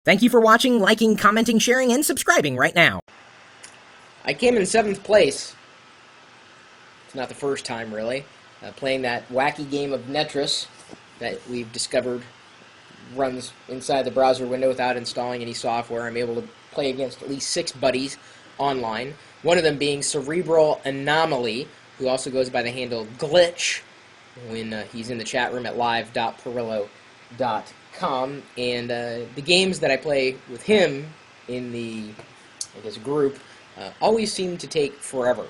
Thank you for watching, liking, commenting, sharing, and subscribing right now. I came in 7th place. It's not the first time, really. Playing that wacky game of Tetris that we've discovered runs inside the browser window without installing any software. I'm able to play against at least 6 buddies online. One of them being Cerebral Anomaly, who also goes by the handle Glitch when he's in the chat room at live.pirillo.com. And the games that I play with him in the, group always seem to take forever.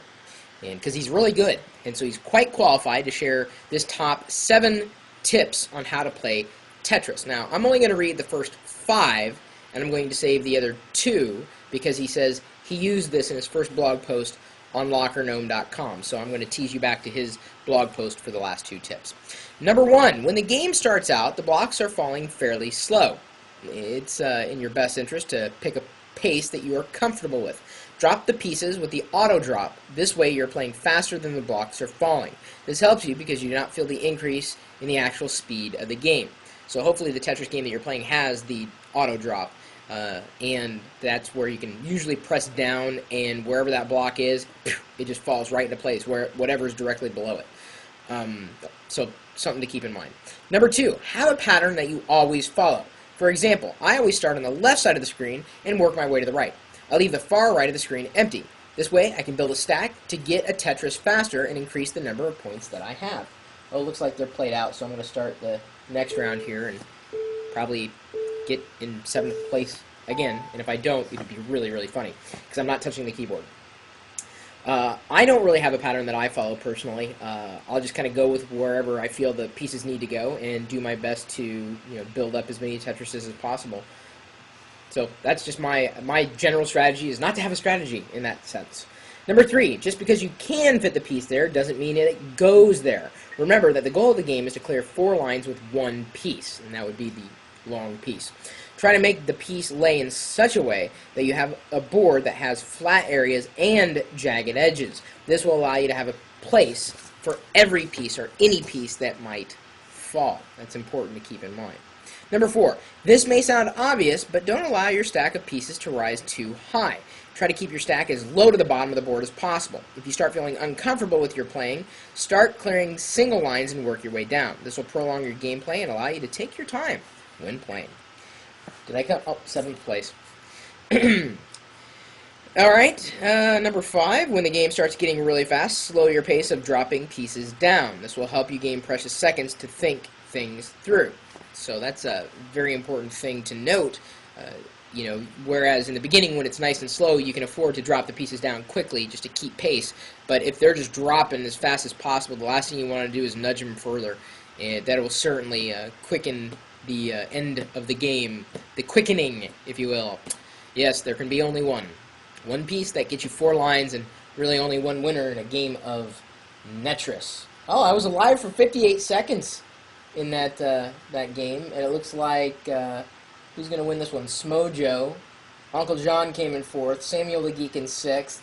And because he's really good, and so he's quite qualified to share this top 7 tips on how to play Tetris. Now, I'm only going to read the first 5, and I'm going to save the other 2 because he says he used this in his first blog post on lockergnome.com. So I'm going to tease you back to his blog post for the last 2 tips. Number 1, when the game starts out, the blocks are falling fairly slow. It's in your best interest to pick a pace that you are comfortable with. Drop the pieces with the auto drop. This way you're playing faster than the blocks are falling. This helps you because you do not feel the increase in the actual speed of the game. So hopefully the Tetris game that you're playing has the auto drop, and that's where you can usually press down, and wherever that block is, it just falls right into place, where whatever is directly below it. So something to keep in mind. Number 2, have a pattern that you always follow. For example, I always start on the left side of the screen and work my way to the right. I leave the far right of the screen empty. This way I can build a stack to get a Tetris faster and increase the number of points that I have. Oh, it looks like they're played out, so I'm going to start the next round here and probably get in 7th place again. And if I don't, it would be really, really funny because I'm not touching the keyboard. I don't really have a pattern that I follow personally. I'll just kind of go with wherever I feel the pieces need to go and do my best to build up as many Tetrises as possible. So that's just my general strategy, is not to have a strategy in that sense. Number 3, just because you can fit the piece there doesn't mean it goes there. Remember that the goal of the game is to clear 4 lines with 1 piece, and that would be the long piece. Try to make the piece lay in such a way that you have a board that has flat areas and jagged edges. This will allow you to have a place for every piece or any piece that might fall. That's important to keep in mind. Number 4, this may sound obvious, but don't allow your stack of pieces to rise too high. Try to keep your stack as low to the bottom of the board as possible. If you start feeling uncomfortable with your playing, start clearing single lines and work your way down. This will prolong your gameplay and allow you to take your time when playing. Did I come? Oh, 7th place. Alright, number 5, when the game starts getting really fast, slow your pace of dropping pieces down. This will help you gain precious seconds to think things through. So that's a very important thing to note. Whereas in the beginning when it's nice and slow, you can afford to drop the pieces down quickly just to keep pace. But if they're just dropping as fast as possible, the last thing you want to do is nudge them further. And that will certainly quicken the end of the game, the quickening, if you will. Yes, there can be only one piece that gets you 4 lines, and really only one winner in a game of Tetris. Oh, I was alive for 58 seconds in that game, and it looks like who's going to win this one? Smojo. Uncle John came in 4th. Samuel the Geek in 6th.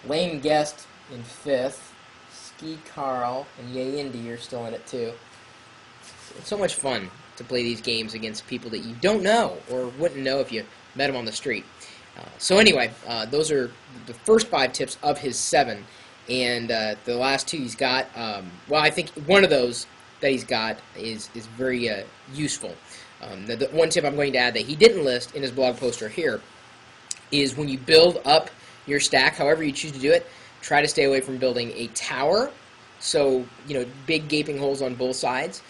Lame Guest in 5th. Ski Carl and Yay Indy are still in it too. It's so much fun to play these games against people that you don't know or wouldn't know if you met them on the street. So anyway, those are the first 5 tips of his 7, and the last 2 he's got. Well, I think one of those that he's got is very useful. The one tip I'm going to add that he didn't list in his blog post or here is when you build up your stack, however you choose to do it, try to stay away from building a tower. So, big gaping holes on both sides.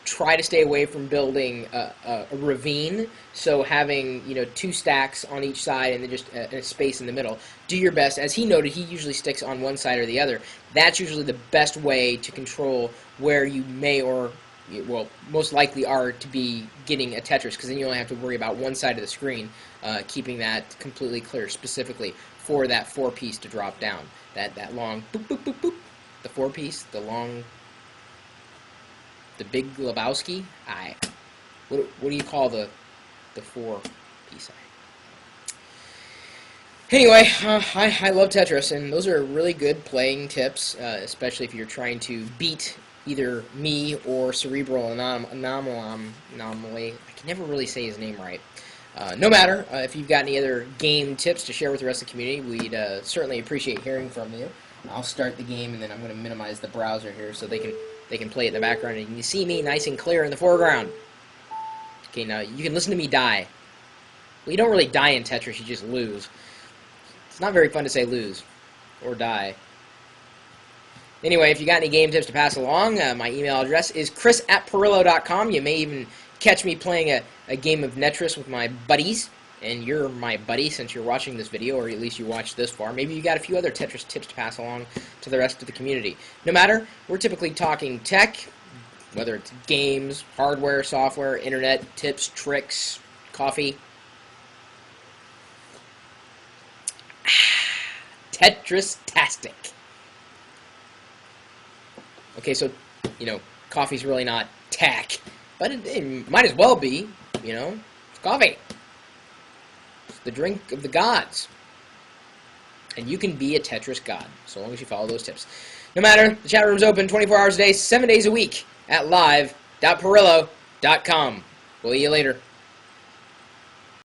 Try to stay away from building a ravine, so having 2 stacks on each side and then just a space in the middle. Do your best. As he noted, he usually sticks on one side or the other. That's usually the best way to control where you may or, well, most likely are to be getting a Tetris, because then you only have to worry about one side of the screen, keeping that completely clear specifically for that 4-piece to drop down. That long boop, boop, boop, boop. The 4-piece, the long, the big Lebowski. What do you call the 4-piece? Anyway, I love Tetris, and those are really good playing tips, especially if you're trying to beat either me or Cerebral Anomaly. I can never really say his name right. No matter if you've got any other game tips to share with the rest of the community, we'd certainly appreciate hearing from you. I'll start the game, and then I'm going to minimize the browser here so they can play it in the background, and you can see me nice and clear in the foreground. Okay, now you can listen to me die. Well, you don't really die in Tetris, you just lose. It's not very fun to say lose or die. Anyway, if you got any game tips to pass along, my email address is chris@pirillo.com. You may even catch me playing a game of Tetris with my buddies, and you're my buddy since you're watching this video, or at least you watched this far. Maybe you got a few other Tetris tips to pass along to the rest of the community. No matter, we're typically talking tech, whether it's games, hardware, software, internet, tips, tricks, coffee. Tetris-tastic. Okay, so, coffee's really not tech, but it might as well be, It's coffee. It's the drink of the gods. And you can be a Tetris god, so long as you follow those tips. No matter, the chat room's open 24 hours a day, 7 days a week at live.pirillo.com. We'll see you later.